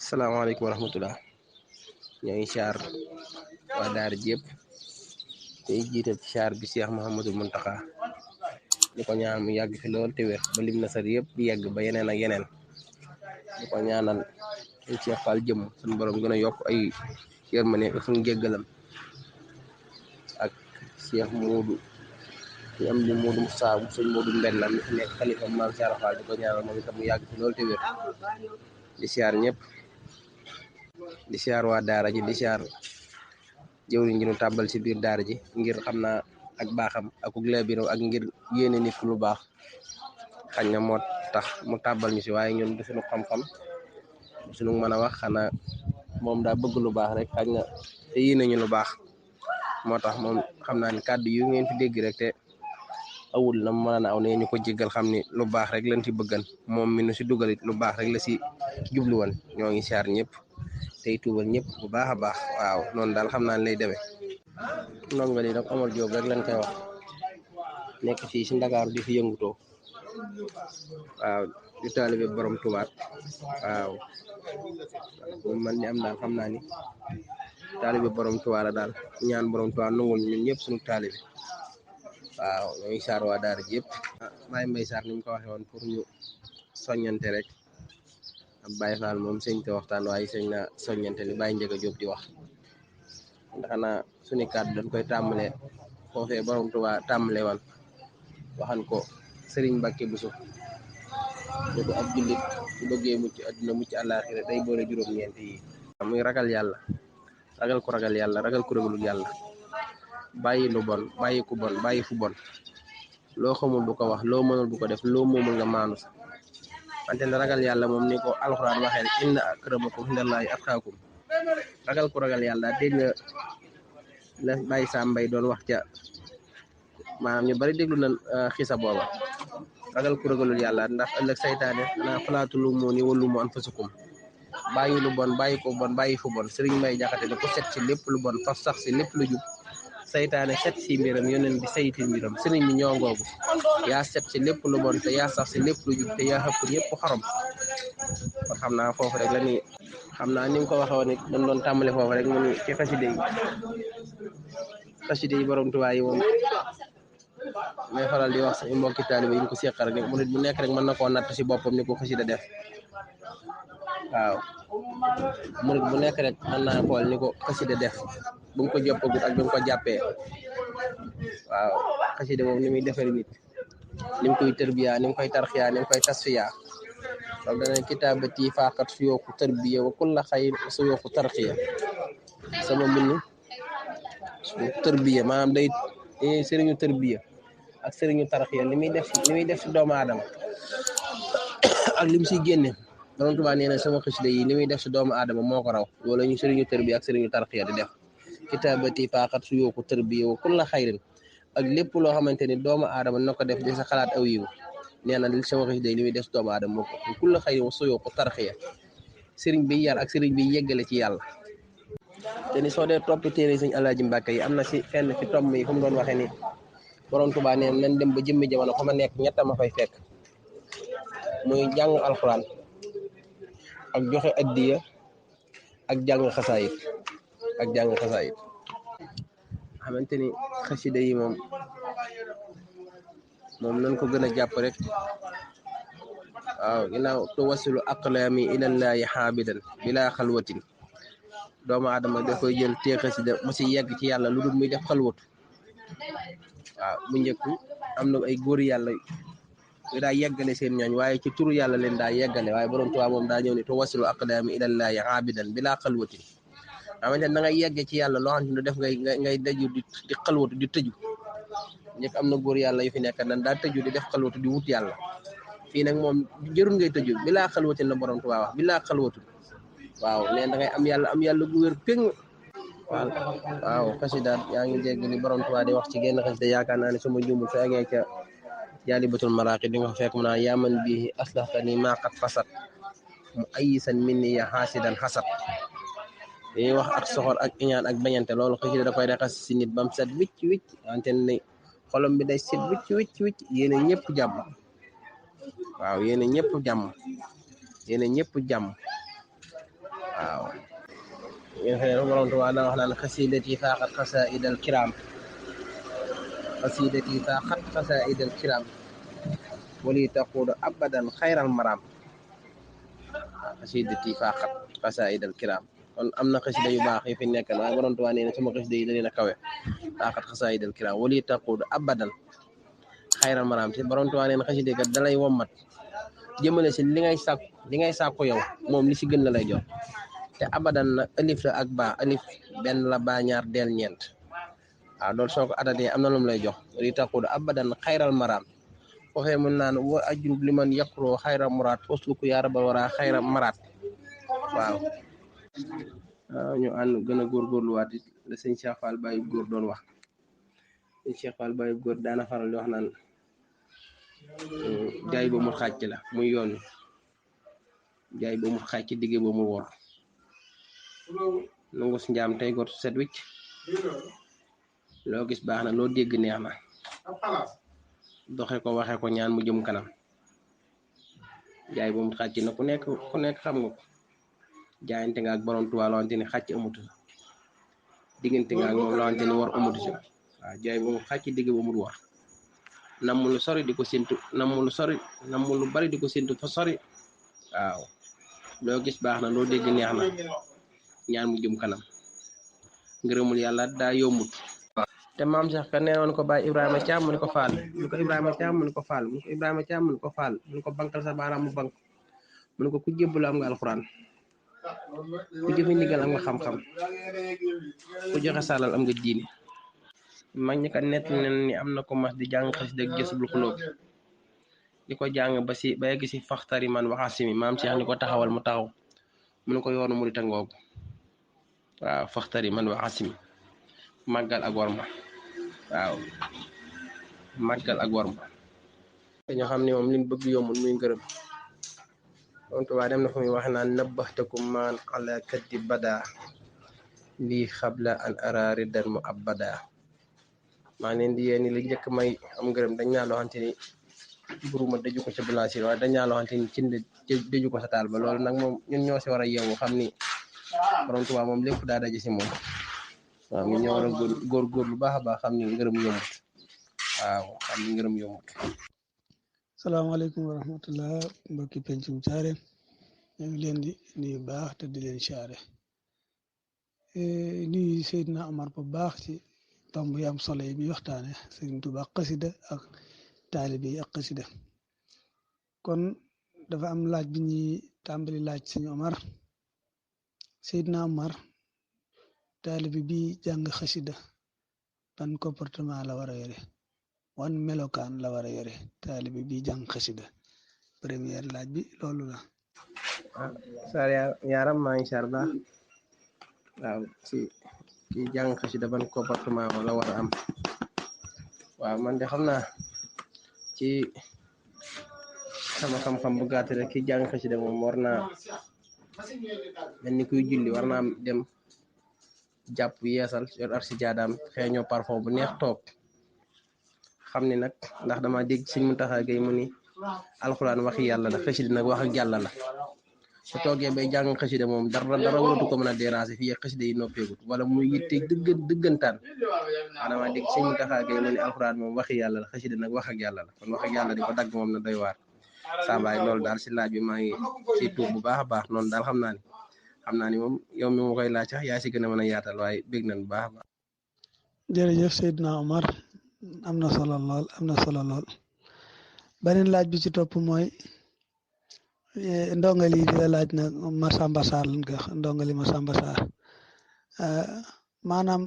salaamaaleykum wa rahmatullah ñoo ngi siyaar waa daara ji yëpp tey jiital ci siyaar bi Cheikh Mouhamadul Mountakha di ko ñaan mu yàgg fi lool te wér ba lim na sar yëpp di yegg ba yeneen ak yeneen di ko ñaanal suñ Cheikh Fall jëm suñu borom gën a yokk ay yërmande ak suñu jéggalam ak Cheikh Modou ñu am li Modou Moussa suñ Modou Mbella mi fi nekk xalifa maam Cheikh Fall di ko ñaanal moom itam mu yàgg fi lool te wér di siyaar ñëpp di siyaar waa daara ji di siyaar jëwriñ ji nu tàbbal ci biir daara ji ngir xam naa ak baaxam ak laabiram ak ngir yéene nit lu baax xañ na moo tax mu tàbbal ñu si waaye ñun du suñu xam-xam du suñu mën a wax xanaa moom daa bëgg lu baax rek xañ na te yéene ñu lu baax moo tax moom xam naa ni kàddu yu ngeen fi dégg rek te awul na mën a aw ne ñu ko jéggal xam ni lu baax rek lañ ci bëggan moom mi nu si dugalit lu baax rek la si jubluwoon ñoo ngi siyaar ñëpp tey tuubal ñëpp bu baax a baax waaw noonu daal xam naa lay demee ndongo li nag Omar Diop rek lañ koy wax nekk fii si Ndakaaru di fi yëngutoo waaw di taalibe borom tubaat waaw man ni am daal xam naa ni taalibe borom tubaat la daal ñaan borom tubaat nangul ñun ñëpp suñu taalibe waaw ñoo ngi saar waa daara ji yëpp Baye Mbaye Sarr ni ñu ko waxee woon pour ñu soññante rek ab Baye Fall moom sëñ te waxtaan waaye sëñ na soññante li Baye Ndiaga Diop di wax ndax xanaa suñu kàddu dañ koy tàmbalee foofee borom Tuubaa tàmbale woon waxan ko Serigne Mbacke Bousso ne ko ab jullit su bëggee mucc adduna mucc àllaaxira day boole juróom-ñeent yi muy ragal yàlla ragal ku ragal yàlla ragal ku ragalul yàlla bàyyi lu bon bàyyi ku bon bàyyi fu bon loo xamul bu ko wax loo mënul bu ko def loo moomul nga maanu sa wante ne ragal yàlla moom ni ko alxuraan waxee inna akramakum indallaahi atqaakum ragal ku ragal yàlla dégg nga la Baye Sam Mbaye doon wax ca maanaam ñu bari déglu na xisa booba ragal ku ragalul yàlla ndax ëllëg saytaane xanaa falaatulu moo ni wallu mu anfusakum bàyyi lu bon bàyyi ko bon bàyyi fu bon Serigne Mbaye Jaxate ne ko set ci lépp lu bon faf sax si lépp lu jub saytaane set si mbiram yoneen bi sayti mbiram sëriñ bi ñoo ngoogu yaa set ci lépp lu bon te yaa sax si lépp lu jub te yaa xëpp ñëpp xorom kon xam naa foofu rek la ni xam naa ni nga ko waxee woon it dañ doon tàmbale foofu rek mu ni ci xaside yi borom Tuubaa yi moom may faral di wax sa mbokki taalibe yi ñu ko seq rek mu nit bu nekk rek mën na koo natt si boppam ni ko xasida def waaw murit bu nekk rek mën naa xool ni ko xasida def bu mu ko joppagut ak bu mu ko jàppee waaw xasida moom ni muy defari nit ni mu koy tërbiya ni mu koy tarxiya ni mu koy tasfiya loolu dana kitaabati faqat su yooku tërbiya wa kulla xayr su yooku tarxiya sama mbind tërbiya maanaam day sëriñu tërbiya ak sëriñu tarxiya li muy def si doomu aadama ak lim siy génne borom Tuubaa nee na sama xasida yi li muy def si doomu aadama moo ko raw loolu ñu sëriñu tërbiya ak sëriñu tarxiya di def kitaabati faqat su yooku tërbiya wa kulla xayrin ak lépp loo xamante ni doomu aadama na ko def di sa xalaat aw yiw nee na sama xasida yi li muy def si doomu aadama moo ko kulla xayrin wa su yooku tarxiya sëriñ bi yar ak sëriñ bi yeggale ci yàlla te ni soo dee toppi téere sëñ Alaaji Mbàkke yi am na si fenn fi tomb yi fu mu doon waxee ni borom Tuubaa nee nañ dem ba jëmmi jamono fa ma nekk ñett ma fay fekk muy jàng alxuraan ak joxe addiya ak jàng xasaayit xamante ni xasida yi moom nañ ko gën a jàpp rek waaw ginnaaw tuwasilu aqlaami ilallaahi xaabidan bila xalwatin doomu aadama da koy jël tee xasida mu si yegg ci yàlla lu dul muy def xalwatu waaw bu njëkk am na ay góor yàlla yu daa yeggale seen ñooñ waaye ci turu yàlla leen daa yeggale waaye borom Tuubaa moom daa ñëw ne tuwasilu aqlaami ilallaahi xaabidan bila xalwatin xamante ne da ngay yegge ci yàlla loo xam ne def ngay daju di xalwatu di tëju njëkk am na góor yàlla yu fi nekk nan daa tëju di def xalwatu di wut yàlla fii nag moom jërul ngay tëju bilaa xalwatin la borom Tuubaa wax bilaa xalwatu waaw neen da ngay am yàlla gu wér péng waaw xasida yaa ngi dégg ni borom Tuubaa di wax ci genn xasida yaakaar naa ne suma juumul su eggee ca jaalibatul maraqi di nga fa fekk mu naa yaaman bi aslaxtani maqat fasat mu ayisan min ni ya xaasidan xasat dañuy wax ak soxor ak iñaan ak bañante loolu xasida da koy raxas si nit bam set wicc wante ni xolom bi day set wicc yéene ñëpp jàmm waaw yéene ñëpp jàmm waaw ngeen xëy na borom Tuubaa daa wax naan xasidati faaxat xasaidal kiram xasidati faaxat xasaidal kiram wali taquudu abadan xayral maram xasidati faaxat xasaidal kiram kon am na xasida yu baax yu fi nekk waaye borom Tuubaa nee na sama xasida yi da leen a kawe faaxat xasaidal kiram wali taquudu abadan xayral maram te borom Tuubaa nee na xasida kat dalay wommat jëmale si li ngay sàkku yow moom li si gën la lay jox te abadan na alif la ak ba alif benn la ba ñaar del ñeent waaw loolu soo ko adatee am na lu mu lay jox li taquudu abadan xayral maram foofee mën naan wa ajrub li man yakroo xayra muraad usluku yaa rabal wara xayra maraat waaw ñu ànd gën a góorgóorluwaat la sëñ Cheikh Fall Baye góor doon wax sëñ Cheikh Fall Baye góor daana faral di wax naan jaay ba mu xàcc la muy yoon jaay ba mu xàcc digge ba mu wor nangu si njaam tey gor set wicc loo gis baax na loo dégg neex na doxe ko waxe ko ñaan mu jëm kanam jaay ba mu xàcc na ku nekk xam nga ko jaayante nga ak borom Tuubaa lawante ni xàcc amutu sa diggante nga ak moom lawante ni war amutu sa waaw jaay ba mu xàcc digge ba mu war namm lu sori di ko séntu namm lu sori namm lu bari di ko séntu fa sori waaw loo gis baax na loo dégg neex na ñaan mu jëm kanam ngërëmul yàlla daa yombut te maam Cheikh ka nee woon ko Baay Ibrahima Thiam mu ne ko faal mu ne ko Ibrahima Thiam mu ne ko faal mu ne ko Ibrahima Thiam mu ne ko faal mu ne ko bankal sa baaraam mu bank mu ne ko ku jébbalu am nga alxuraan ku jëfe ndigal am nga xam-xam ku joxe sàllal am nga diine mag ñi kat nett nen ni am na ko mas di jàng xasida ak Jazbul Xulóob di ko jàng ba yegg si faxtari man waxasimi maam Cheikh ni ko taxawal mu taxaw mu ne ko yoonu murit a ngoog waaw faxtari man waxasimi màggal ak worma waaw màggal ak worma dañoo xam ne moom liñ bëgg yombul muy ngërëm moom Tuubaa dem na fu muy wax naan nabbaxtakum maan ala kaddi bada lii xabla an araari dan mu abada maa ngi leen di yéen li njëkk may am ngërëm dañ naa loo xamante ni buruma daju ko ca bilaasir waaye dañ naa loo xamante ni cin daju ko sa taal ba loolu nag moom ñun ñoo si war a yeewu xam ni borom Tuubaa moom lépp daa daje si moom waaw ñun ñoo war a góor lu baax a baax xam ni ngërëm yombut waaw xam ni ngërëm yombut. salaamaaleykum wa rahmatullah mbokki pencum caare ñu ngi leen di nuyu baax te di leen caare nuyu Seydina Omar bu baax ci tomb yi am solo yi bi waxtaane Sëriñ Tuubaa xasida ak taalibe yi ak xasida kon dafa am laaj bi ñuy tàmbali laaj Sëriñ Omar Seydina Omar taalibe bi jàng xasida ban comportement la war a yore wan melokaan la war a yore taalibe bi jàng xasida première laaj bi loolu la sar yaaram maa ngi sar baax waaw ci jàng xasida ban comportement la war a am waaw man de xam naa ci sama xam-xam bu gàtt rek ki jàng xasida moom war naa mel ni kuy julli war naa dem jàpp yeesal yor ar si jaadaam xeeñoo parfum bu neex toog xam ni nag ndax dama dégg Sëñ Muntaxa Gay mu ni alxuraan waxi yàlla la xasida nag wax ak yàlla la su toogee bay jàng xasida moom dara waratu ko mën a déranger fii xasida yi noppeegut wala muy yitte dëggantaan dama dégg Sëñ Muntaxa Gay mu ni alxuraan moom waxi yàlla la xasida nag wax ak yàlla la kon wax ak yàlla di ko dagg moom na doy waar saabaay loolu daal si laaj bi maa ngi si tuub bu baax a baax noonu daal xam naa ni moom yow mi ma koy laaj sax yaa si gën a mën a yaatal waaye bég nañ bu baax a baax. jërëjëf Seydina Omar am na solo lool beneen laaj bi ci topp mooy ndongali di la laaj nag Masamba Sarr lañ koy wax ndongali Masamba Sarr maanaam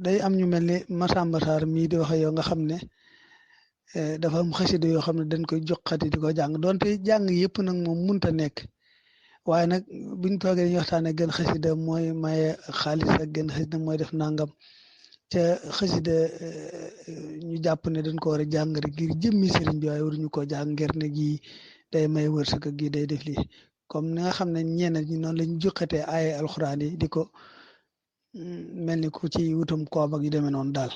day am ñu mel ni Masamba Sarr mii di wax yow nga xam ne dafa am xasida yoo xam ne dañ koy joxati di ko jàng donte jàng yëpp nag moom munta nekk waaye nag buñ toogee dañuy waxtaanee gën xasida mooy maye xaalis ak gën xasida mooy def nangam ca xasida ñu jàpp ne dañ ko war a jàng rek ngir jëmmi sëriñ bi waaye waruñu ko jàng ngir ne gi day may wërsëg ak gi day def lii comme ni nga xam ne ñeneen ñi noonu lañu joxatee ay alxuraan yi di ko mel ni ku ci wutum koom ak yu demee noonu daal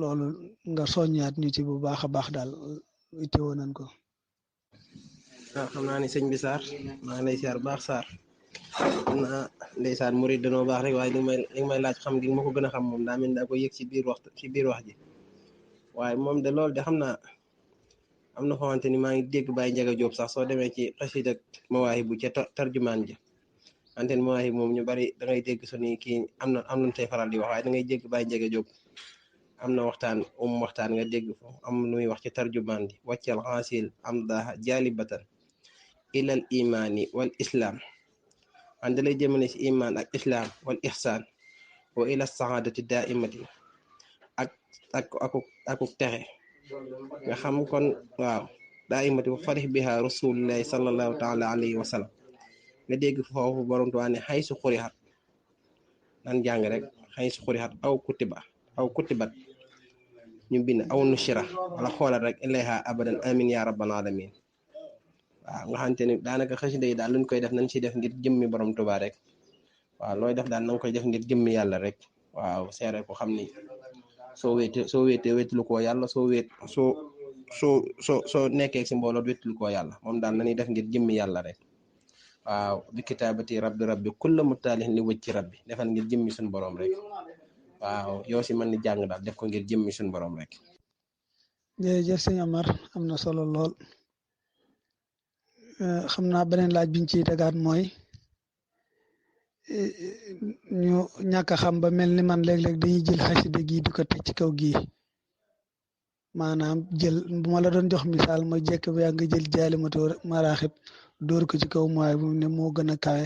loolu nga soññaat ñu ci bu baax a baax daal itteewoo nañ ko. xam naa ni sëñ bi Sarr maa ngi lay siyaar baax Sarr naa ndeysaan murid danoo baax rek waaye li may laaj xam gi ma ko gën a xam moom daa mel daa ko yëg ci biir wax ji waaye moom de loolu de xam naa am na xamante ni maa ngi dégg Baye Ndiaga Diop sax soo demee ci xasida Mawaahibu ca tarjumaan ja ante ni Mawaahibu moom ñu bari da ngay dégg suñu kii am nañu tey faral di wax waaye da ngay dégg Baye Ndiaga Diop am na waxtaan nga dégg fo am lu muy wax ci tarjumaan di wàccal xaasil am daa jaalibatan ilal imaani wal islam ande lay jëmale ci iman ak islam wal ihsan wa ila saadati daaimati akuk texe nga xam kon waaw daaimati wa farih biha rasulullahi sallallahu taala alayhi wa sallam nga dégg foofu borom tuwaa ne xay su xurixat nan jàng rek xay su xurixat aw kutibat ñu bind aw nushira wala xoolal rek ilayha abadan amin ya rabbal alamin waaw nga xamante ni daanaka xasida yi daal luñ koy def nañ ci def ngir jëmmi borom Tuubaa rek waaw looy def daal na nga koy def ngir jëmmi yàlla rek waaw seere ko xam ni soo wéetee wéetlu koo yàlla soo nekkee ci mbooloo wéetlu koo yàlla moom daal nañuy def ngir jëmmi yàlla rek waaw bi kitaabati rabbi kulla mutaalih li wëcc rabbi defal ngir jëmmi suñu borom rek waaw yow si mën ni jàng daal def ko ngir jëmmi suñu borom rek. jërëjëf sëñ Amar am na solo lool. xam naa beneen laaj biñ ciy tegaat mooy ñu ñàkk a xam ba mel ni man léeg-léeg dañuy jël xasida gi di ko teg ci kaw gii maanaam jël bu ma la doon jox misaal mooy jekk bi yaa nga jël Jaalimatu Maraaxib dóor ko ci kaw mooy bu ne moo gën a kawe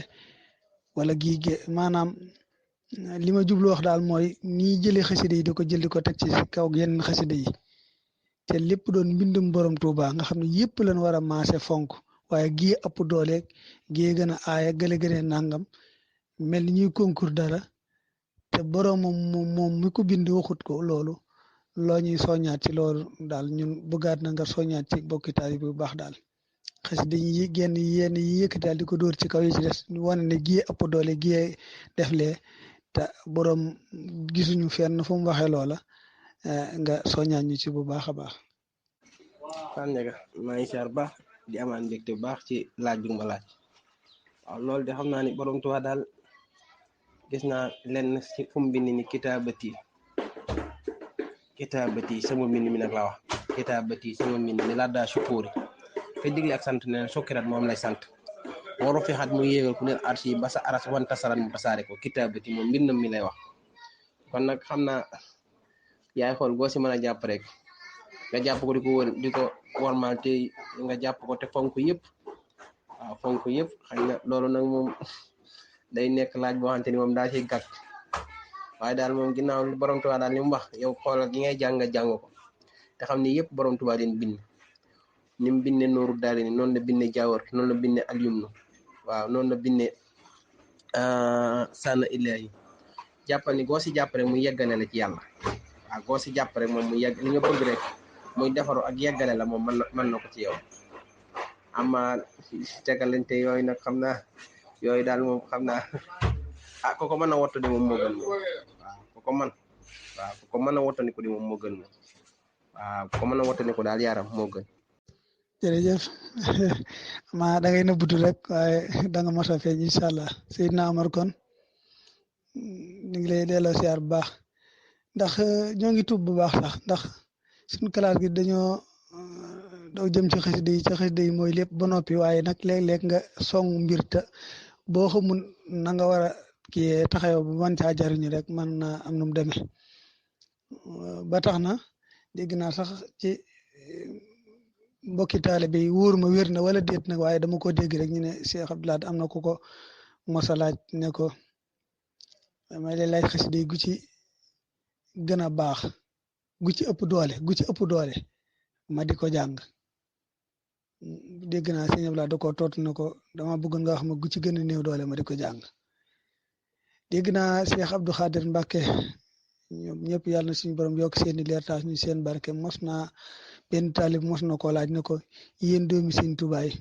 wala gii maanaam li ma jublu wax daal mooy nii jëlee xasida yi di ko jël di ko teg ci kaw yenn xasida yi te lépp doon mbindum borom Tuuba nga xam ne yëpp lañ war a maase fonk waaye gii ëpp doole gii gën a aaya gële nangam mel ni ñuy concours dara te borom moom mi ko bind waxut ko loolu loo ñuy soññaat ci loolu daal ñun bëggaat na nga soññaat ci bokki taalibe bu baax daal xasida yi yenn yi yëkkati daal di ko dóor ci kaw yi ci des ñu wane ne gii ëpp doole gii def lee te borom gisuñu fenn fu mu waxee loola nga soññaat ñu ci bu baax a baax. Fane Ndiaga maa ngi siyaar baax di amaan mbégte bu baax ci laaj bi nga ma laaj waaw loolu de xam naa ni borom Tuubaa daal gis naa lenn ci fu mu bind ni kitaabati sama mbind mi nag laa wax kitaabati sama mbind mi laa daa sukkuuri te digle ak sant ne sukkirat moom lay sant waru fi xat mu yéegal ku neen arsi ba sa aras wan tasaran mu tasaare ko kitaabati moom mbindam mi lay wax kon nag xam naa yaay xool goo si mën a jàpp rek nga jàpp ko di ko warmal te nga jàpp ko te fonk yëpp waaw fonk yëpp xëy na loolu nag moom day nekk laaj boo xamante ni moom daa ciy gàtt waaye daal moom ginnaaw borom Tuubaa daal li mu wax yow xoolal gi ngay jàng ko te xam ni yëpp borom Tuubaa leen bind ni mu bindee nooru daal ni noonu la bindee jaawar noonu la bindee alyumnu waaw noonu la bindee sànna illaahi jàppal ni goo si jàpp rek mu yeggale la ci yàlla waaw goo si jàpp rek moom mu yegg li nga bëgg rek muy defaru ak yeggale la moom mën na ko ci yow ama tegalante yooyu nag xam naa yooyu daal moom xam naa ko ko mën a wattu di moom moo gën moom waaw ko ko mën a wattandiku di moom moo gën moom waaw ko mën a wattandiku daal yaram moo gën. jërëjëf ma da ngay nëbbutu rek waaye da nga mos a feeñ incha allah Seydina Amar kon ñu ngi lay delloo siyaar bu baax ndax ñoo ngi tuub bu baax sax ndax suñu classe gi dañoo daw jëm ci xasida yi mooy lépp ba noppi waaye nag léeg-léeg nga song mbir te boo xamul na nga war a kii taxaw bu mën caa jariñu rek mën naa am nu mu demee ba tax na dégg naa sax ci mbokki taalibe yi wóor ma wér na wala déet nag waaye dama ko dégg rek ñu ne Cheikh Abdoulaye am na ku ko mos a laaj ne ko may lay laaj xasida yi gu ci gën a baax gu ci ëpp doole ma di ko jàng dégg naa sëñ Abdoulaye da ko tontu ne ko dama bëggoon nga wax ma gu ci gën a néew doole ma di ko jàng dégg naa Cheikh Abdou Khadir Mbacke ñoom ñëpp yàlla na suñu borom yokk seeni leer taas ñu seen barke mos naa benn taalib mos na koo laaj ne ko yéen doomi sëñ Tuubaa yi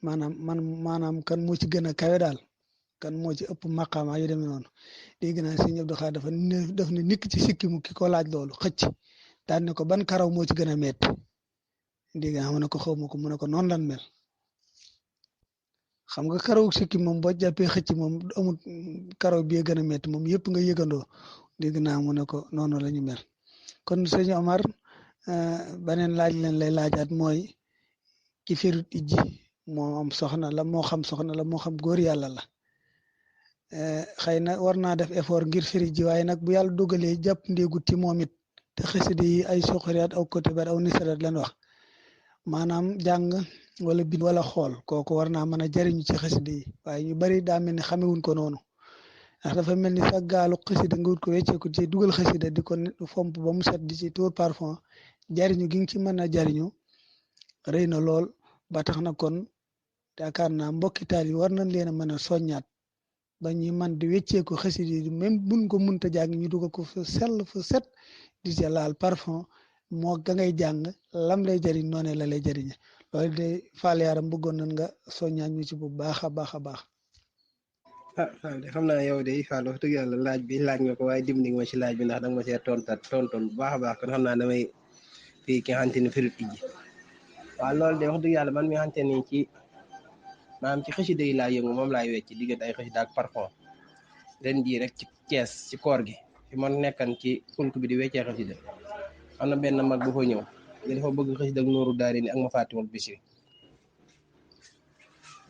maanaam kan moo ci gën a kawe daal kan moo ci ëpp maqaama yu demee noonu dégg naa sëñ Abdou Khadir daf ne nikk ci sikki mu ki ko laaj loolu xëcc daan ne ko ban karaw moo ci gën a metti dégg naa mu ne ko xaw ma ko mu ne ko noonu lan mel xam nga karaw sikki moom boo jàppee xëcc moom amul karaw bi gën a métti moom yëpp nga yëgandoo dégg naa mu ne ko noonu la ñu mel kon sëñ Omar beneen laaj leen lay laajaat mooy ki firut ijji moo am soxna la moo xam soxna la moo xam góor yàlla la xëy na war naa def effort ngir firi ji waaye nag bu yàlla dogalee jàpp ndéegut ci moom it te xasida yi ay suxariyaat aw kotibaat aw nisaraat lan wax maanaam jàng wala bind wala xool kooku war naa mën a jariñu ci xasida yi waaye ñu bari daa mel ni xamewuñ ko noonu ndax dafa mel ni sa gaalu xasida nga wut ko wecceeku ci dugal xasida di ko fomp ba mu set di ci tuur parfum jariñu gi nga ci mën a jariñu rëy na lool ba tax na kon yaakaar naa mbokki taal yi war nañ leen a mën a soññaat ba ñuy man di wecceeku xasida yi même buñ ko munta jàng ñu dugal ko fa sell fa set di ca laal parfum moo ga ngay jàng lam lay jariñ noone la lay jariñe loolu de Fall Yaram bëggoon nañ nga soññaan ñu ci bu baax a baax a baax. Fall de xam naa yow de Fall wax dëgg yàlla laaj bi laaj nga ko waaye dimbali nga ma ci laaj bi ndax danga ma see tontoon bu baax a baax kon xam naa damay fii ki nga xamante ni firit ijji waaw loolu de wax dëgg yàlla man mi nga xamante ni ci maanaam ci xasida yi laa yëngu moom laay wecc diggante ay xasida ak parfum ren jii rek ci Cees ci koor gi fi man nekkan ci fulk bi di weccee xasida am na benn mag bu fa ñëw nga dafa bëgg xasida ak nooru daari ni ak ma fàttiwul bisiri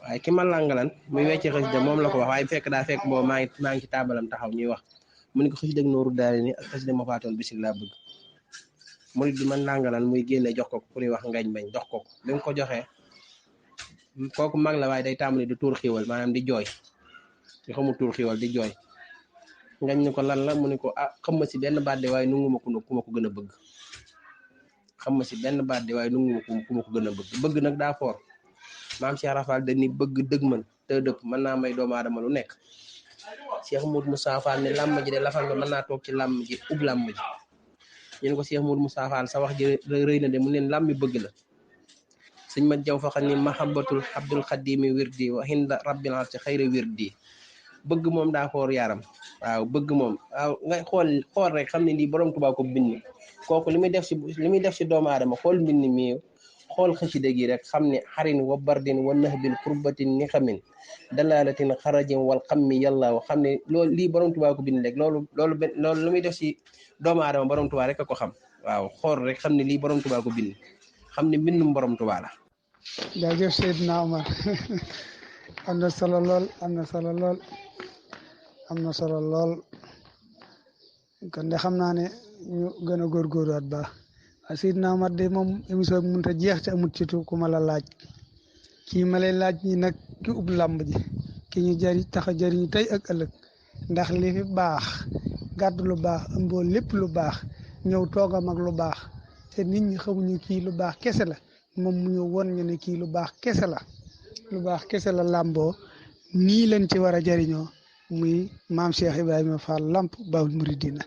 waaye ki ma langalan muy weccee xasida moom la ko wax waaye fekk daa fekk boobu maa ngi ci taabalam taxaw ñuy wax mu ne ko xasida ak nooru daari ni ak xasida ma fàttiwul bisiri laa bëgg murid bi man langalan muy génne jox ko ku ñuy wax ngañ bañ jox ko bi mu ko joxee kooku mag la waaye day tàmbali di tuur xiiwal maanaam di jooy di xamul tuur xiiwal di jooy ngañ ni ko lan la mu ne ko xam ma si benn baat de waaye nungu ma ku ma ko gën a bëgg xam ma si benn baat de waaye nungu ma ku ma ko gën a bëgg nag daa foor maam Cheikh Rafal dañuy bëgg dëgg man te dëpp mën naa may doomu aadama lu nekk Cheikh Moudou Moussa Fall ne làmm ji de lafal nga mën naa toog ci làmm ji ub làmm ji ñu ne ko Cheikh Moudou Moussa Fall sa wax ji rëy na de mu leen làmmi bëgg la sëñ ma jaw fa xam ni mahabbatul abdul xadimi wirdi wa hinda rabbil arsi xayri wirdi bëgg moom daa xoor yaram waaw bëgg moom waaw nga xool rek xam ne lii borom Tuubaa ko bind kooku li muy def si doomu aadama xool mbind mi xool xasida gi rek xam ne xarin wa bardin wa nahbin kurbatin ni xamin dalalatin xarajin wal xammi yàlla xam ne loolu lii borom Tuubaa ko bind rek loolu lu muy def si doomu aadama borom Tuubaa rek a ko xam waaw xool rek xam ne lii borom Tuubaa ko bind xam ne mbindum borom Tuubaa la. jaajëf Seydina Omar am na solo lool kon de xam naa ne ñu gën a góorgóorluwaat baax waaye Seydina Omar de moom émission bi mënut a jeex ci amut ci ku ma la laaj kii ma lay laaj ñi nag ki ub làmb ji ki ñu tax a jëriñu tey ak ëllëg ndax li fi baax gàddu lu baax ëmboo lépp lu baax ñëw toogam ak lu baax te nit ñi xamuñu kii lu baax kese la moom mu ñëw won ñu ne kii lu baax kese la làmboo nii leen ci war a jëriñoo muy maam Cheikh Ibrahima Fall Lamp Baabul Muridina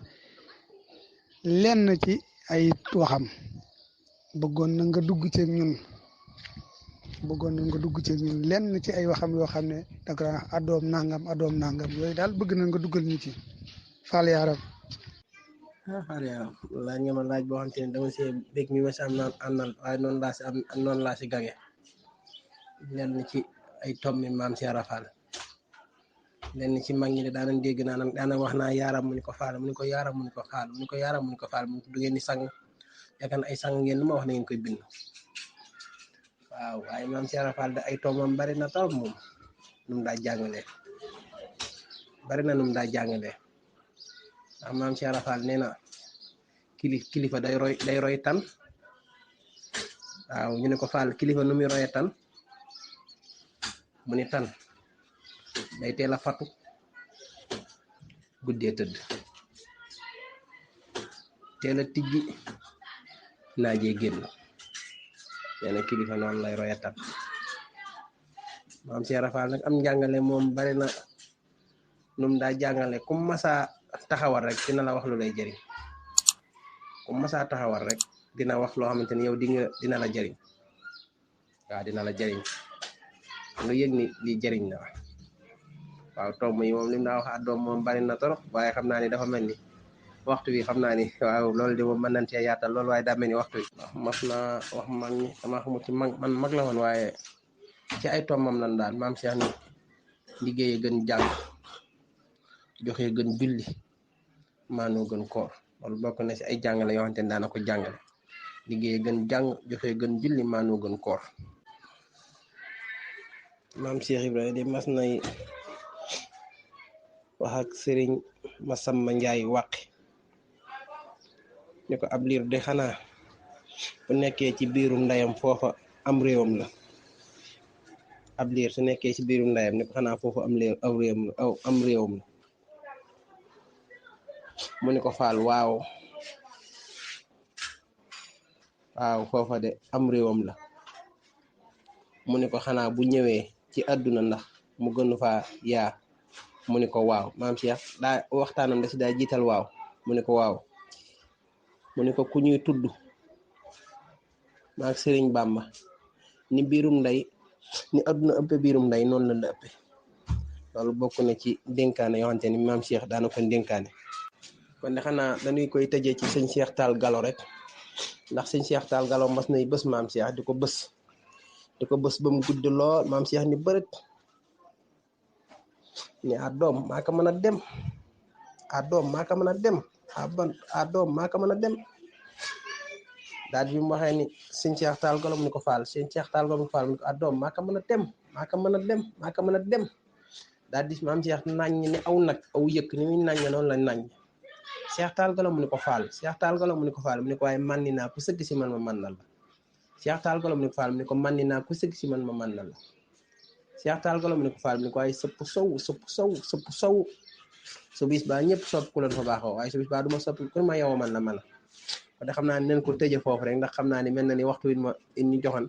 lenn ci ay waxam bëggoon na nga dugg ci ñun lenn ci ay waxam yoo xam ne danga adoom nangam yooyu daal bëgg na nga duggal ñu ci Fall Yaram. Fall Yaram laaj nga ma laaj boo xam te ne dama see bég mi ma si am naan àndal waaye noonu laa si gage lenn ci ay tommi maam Cheikh Rafal lenn ci mag ñi de daanañ dégg daana wax naa yaaram mu ni ko faal mu ni ko yaaram mu ni ko faal mu ni ko yaaram mu ni ko faal mu du ngeen di sang yaakaar ay sang ngeen lu ma wax na ngeen koy bind waaw waaye maam Cheikh Rafal de ay toomam bari na trop moom num daa jàngalee ndax maam Cheikh Rafal nee na kilifa day roy tan waaw ñu ne ko faal kilifa nu muy roye tan mu ni tan day teel a fatu guddee tëdd teel a tijji naajee génn nee na kilifa noonu lay roye tan maam Cheikh Rafal nag am njàngale moom bari na num daa jàngale kum masa taxawal rek dina la wax lu lay jëriñ kum masa taxawal rek dina wax loo xamante ni yow dina la jëriñ waaw dina la jëriñ nga yëg ni lii jëriñ na waaw tomb yi moom lim daa wax doom moom bari na trop waaye xam naa ni dafa mel ni waxtu bi xam naa ni waaw loolu de moom mën nañ cee yaatal loolu waaye daa mel ni waxtu bi mas naa wax mag ñi dama xamul ci man mag la woon waaye ci ay tombam lan daal maam Cheikh ni liggéeye gën jàng joxe gën julli maanoo gën koor loolu bokk na ci ay jàngale yoo xamante ne daana ko jàngale liggéeye gën jàng joxe gën julli maanoo gën koor maam Cheikh Ibrahima de mas nay wax ak sëriñ Masamba Njaay wàqi ni ko ab liir de xanaa bu nekkee ci biirum ndeyam foofa am réewam la ab liir su nekkee ci biirum ndeyam ni ko xanaa foofu am réewam la mu ni ko faal waaw foofa de am réewam la mu ni ko xanaa bu ñëwee ci àdduna ndax mu gënu faa yaa mu ni ko waaw maam Cheikh daa waxtaanam da si daa jiital waaw mu ni ko waaw mu ni ko ku ñuy tudd maak Sëriñ Bàmba ni biirum ndey ni àdduna ëppe biirum ndey noonu la la ëppe loolu bokk na ci dénkaane yoo xamante ni maam Cheikh daana ko dénkaane kon de xanaa dañuy koy tëjee ci sëñ Cheikh Tall Galo rek ndax sëñ Cheikh Tall Galo mas nay bés maam Cheikh di ko bés ba mu gudd lool maam Cheikh ni bërët ni doom maa ko mën a dem doom maa ko mën a dem doom maa ko mën a dem daal bi mu waxee ni sëñ Cheikh Tall Galo mu ni ko faal sëñ Cheikh Tall Galo mu ni ko faal mu ni ko doom maa ko mën a dem maa ko mën a dem maa ko mën a dem daal di maam Cheikh naññ ni aw nag aw yëkk ni muy naññ noonu la naññ Cheikh Tall Galo mu ni ko faal Cheikh Tall Galo mu ni ko faal mu ni ko waaye manni naa ku sëgg si man ma mànnal la Cheikh Tall Galo mu ni ko faal mu ni ko manni naa ku sëgg si man ma mànnal la Cheikh Tall Galo mu ni ko faal mu ni ko waaye sëpp sow su bis baa ñëpp sopp ku leen fa baaxoo waaye su bis baa du ma sopp ku ma yow man la man a de xam naa ni nen ko tëje foofu rek ndax xam naa ni mel na ni waxtu wi ma ñu joxoon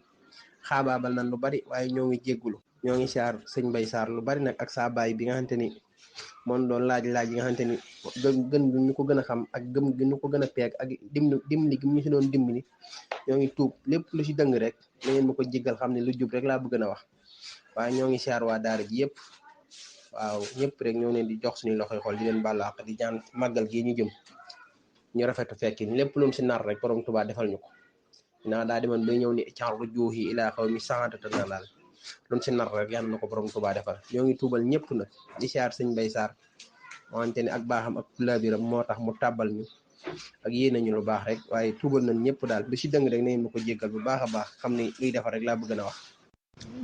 xaabaabal nan lu bari waaye ñoo ngi jéggulu ñoo ngi saar sëñ Mbay Saar lu bari nag ak saa baay bi nga xamante ni moom doon laaj yi nga xamante ni gën gi ñu ko gën a xam ak gëm gi ñu ko gën a peeg ak dimbali gi ñu si doon dimbali ñoo ngi tuub lépp lu si dëng rek na ngeen ma ko jéggal xam ne lu jub rek laa bëgg a wax waaye ñoo ngi saar waa daara ji yëpp waaw ñëpp rek ñoo leen di jox suñuy loxoy xool di leen bàllu àq di ñaan màggal gii ñu jëm ñu rafetu fekki lépp lu mu si nar rek borom Tuubaa defal ñu ko naa daa demoon bay ñëw ni canru juuxi ilaa xaw mi saxantata na daal lu mu si nar rek yàlla na ko borom Tuubaa defal ñoo ngi tuubal ñëpp nag di siyaar sëñ Mbay Saar xamante ni ak baaxam ak laabiram moo tax mu tàbbal ñu ak yéene ñu lu baax rek waaye tuubal nañ ñëpp daal lu si dëng rek na ngeen ma ko jéggal bu baax a baax xam ni luy defar rek laa bëgg na wax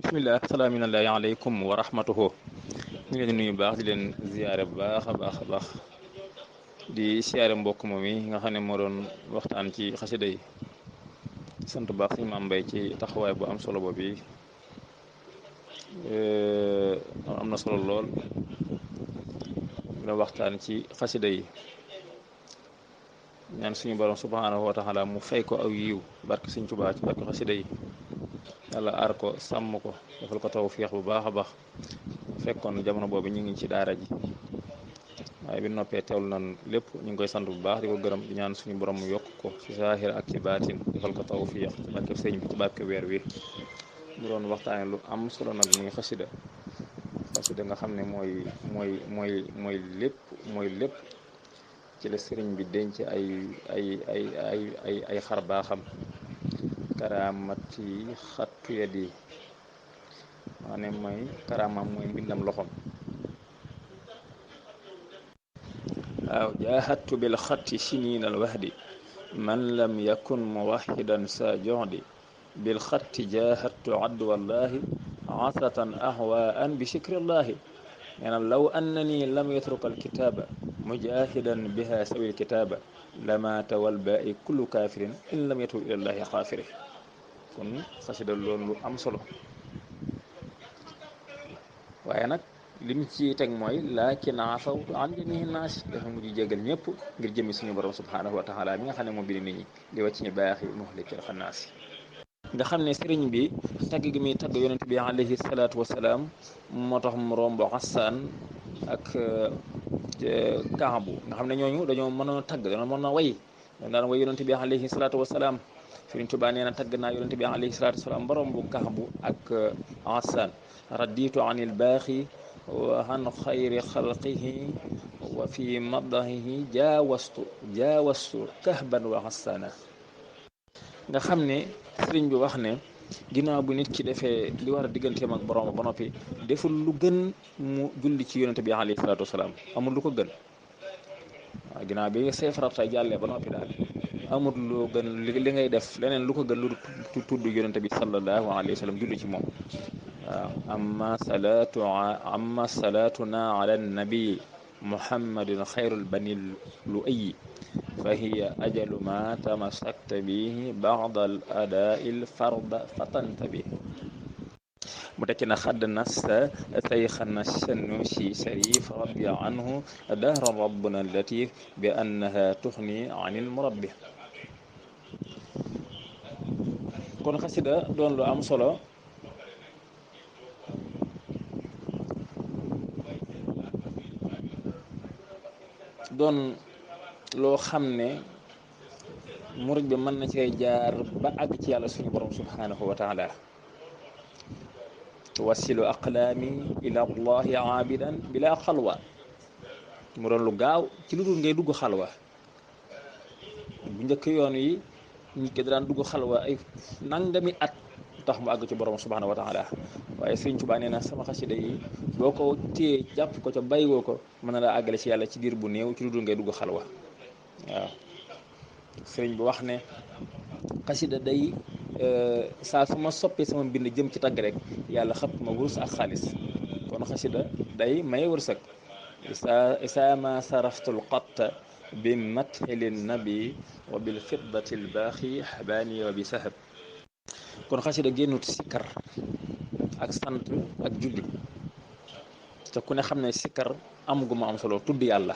bismillah asalaamaaleykum aleykum wa rahmatuhu ñu leen di nuyu baax di leen ziyaare bu baax a baax di siyaare mbokk moom yi nga xam ne moo doon waxtaan ci xasida yi sant baax suñu maam Mbay ci taxawaay bu am solo boobu yi am na solo lool la waxtaan ci xasida yi ñaan suñu borom subhanahu wa taala mu fay ko aw yiw barke Sëñ Tuubaa ci barke xasida yi yàlla aar ko sàmm ko defal ko tawfiix bu baax a baax fekkoon jamono boobu ñu ngi ci daara ji waaye bi noppee teewlu nan lépp ñu ngi koy sant bu baax di ko gërëm di ñaan suñu borom mu yokk ko ci saahir ak ci baatin defal ko tawfiix ci barke sëñ bi ci barke weer wi mu doon waxtaane lu am solo nag muy xasida nga xam ne mooy lépp ci la sëriñ bi denc ay xar baaxam karaamati xattu yadi maanaam mooy karaamam mooy mbindam loxom waaw jaahadtu bil xatti siniin al wahdi man lam yakun muwahidan sa joxdi bil xatti jaahadtu adwallahi asatan ahwaan bi shikrillahi nee na law annani lam yatruka alkitaba mujahidan biha sawi alkitaba lama tawal baai kullu kafirin in lam yatub ilallahi xaafiri kon xasida loolu lu am solo waaye nag lim ci teg mooy laakin afawtu an jamihi naas dafa mujj jégal ñëpp ngir jëmi suñu borom subhanahu wa taala mi nga xam ne moo bind nit ñi di wàcc ñi baaxi muhlikil xannaas nga xam ne sëriñ bi tagg gi muy tagg yonent bi alayhi salaatu wasalaam moo tax mu romb Hassan ak Kaabu nga xam ne ñooñu dañoo mënoon a tagg dañoo mën a way dañ daan way yonent bi alayhi salaatu wasalaam Sëriñ Tuubaa nee na tagg naa yonent bi alayhi salaatu wasalaam ba romb Kaabu ak Hassan raditu anil baaxi wa an xayri xalqihi wa fi madahihi jaawastu kahban wa Hassana nga xam ne sëriñ bi wax ne ginnaaw bu nit ki defee li war a digganteem ak borom ba noppi deful lu gën mu julli ci yonente bi alayhi salaatu wasalaam amul lu ko gën waaw ginnaaw bi say farata jàllee ba noppi daal amul lu gën li ngay def leneen lu ko gën lu tudd yonente bi sallallahu alayhi wa sallam julli ci moom waaw amma salaatuna ala nabi muhammadin xayrul banil lu ayi fa hiya ajalu ma tamassakta bihi ba'da al adaa'i al farda fatantabi mu tekki na xadd nasta sayxana sanusi sharif radi anhu dahra rabbuna latif bi annaha tuxni anil murabbi kon xasida doon lu am solo doon loo xam ne murid bi mën na cee jaar ba àgg ci yàlla suñu borom subhanahu wa taala tuwassilu aqlaami ila allahi aabidan bila xalwa mu doon lu gaaw ci lu dul ngay dugg xalwa bu njëkk yoon yi nit ki daan dugg xalwa ay nangami at tax mu àgg ci borom subhanahu wa taala waaye Sëriñ Tuubaa nee na sama xasida yi boo ko téye jàpp ko ca bàyyiwoo ko mën na laa àggale ci yàlla ci diir bu néew ci lu dul ngay dugg xalwa waaw sëriñ bi wax ne xasida day saa su ma soppee sama mbind jëm ci tagg rek yàlla xëpp ma wurus ak xaalis kon xasida day may wërsëg isaa ma saraftul qatta bi mathilin nabi wa bil fiddatil baaxi xabaani wa bi sahab kon xasida génnut sikkar ak sant ak julli te ku ne xam ne sikkar am gu ma am solo tudd yàlla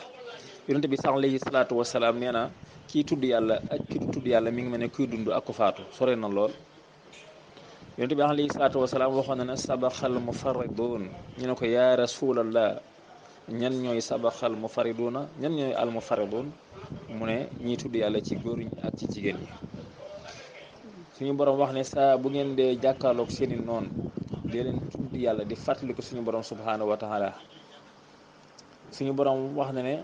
yonente bi sax alayhi salaatu wasalaam nee na kii tudd yàlla ak kii du tudd yàlla mi ngi mel ne kuy dund ak ku faatu sore na lool yonente bi alayhi salaatu wasalaam waxoon na ne sabaxal mufarriduun ñu ne ko yaa rasulallah ñan ñooy sabaxal mufarriduuna ñan ñooy al mufarriduun mu ne ñiy tudd yàlla ci góor ñi ak ci jigéen ñi suñu borom wax ne saa bu ngeen dee jàkkaarloog seeni noonu dee leen tudd yàlla di fàttaliku suñu borom subhanahu wa taala suñu borom wax na ne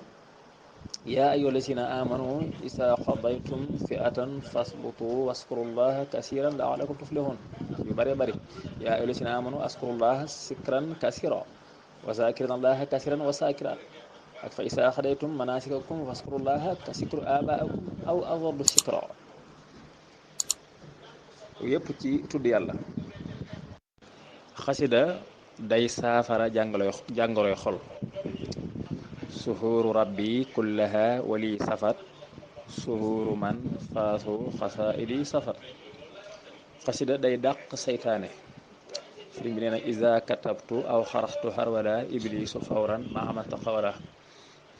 yaa ayyuha llazina amanu isa qadaytum fi'atan fasbutu waskurullaha kasiran la'allakum tuflihun yu bëree bëri yaa ayyuha llazina amanu askurullaha sikran kasira wa zakirinallaha kasiran wa sakirat ak fa isa xadaytum manasikakum waskurullaha ka sikru abaakum aw azadu sikra yëpp ci tudd yàlla xasida day saafara jàngoroy xol suhuru rabbi kullaha wali safat suhuru man faasu xasaidi safat xasida day dàq saytaane sëriñ bi nee na iza katabtu aw xaraxtu harwala iblisu fawran ma amata xawara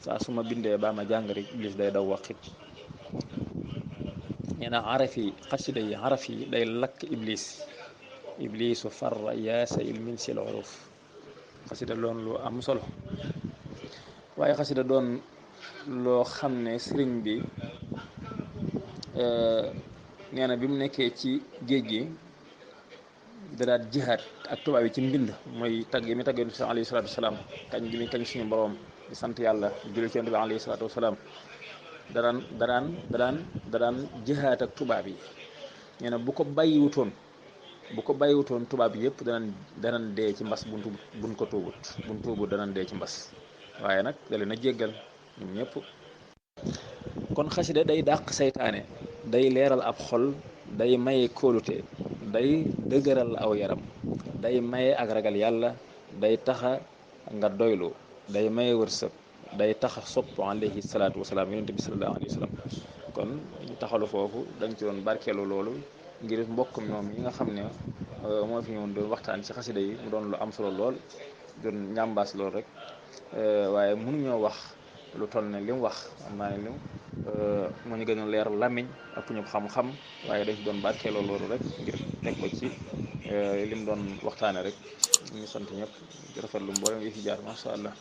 saa su ma bindee ba ma jàng rek iblis day daw waqit nee na xasida yi araf yi day lakk iblisu farra yaasa il min sil uruf xasida loon lu am solo waaye xasida doon loo xam ne sëriñ bi nee na bi mu nekkee ci géej gi da daat jihaad ak tubaab yi ci mbind mooy tagg yi mi tagg yonent bi alayhi salaatu wasalaam kañ gi mi kañ suñu borom di sant yàlla julli ci yonent bi alayhi salaatu wasalaam da daan jihaad ak tubaab yi nee na bu ko bàyyiwutoon tubaab yi yëpp danañ dee ci mbas buñ ko tuubut danañ dee ci mbas waaye nag da leen a jéggal ñoom ñëpp kon xasida day dàq saytaane day leeral ab xol day maye kóolute day dëgëral aw yaram day maye ak ragal yàlla day taxa nga doylu day maye wërsëg day taxa sopp alayhi salaatu wasalaam yonente bi sallallahu alayhi wa sallam kon ñu taxalu foofu dañ ci doon barkeelu loolu ngir mbokk moom yi nga xam ne moo fi ñëwoon doon waxtaan ci xasida yi mu doon lu am solo lool doon ñambaas loolu rek waaye mënuñoo wax lu toll ne li mu wax xam naa ne lim moo ñu gën a leer làmmiñ ak ñu xam-xam waaye dañ doon barkeeloo loolu rek ngir teg ko ci lim doon waxtaane rek ñu sant ñëpp di rafetlu mboolem yi fi jaar macha allah.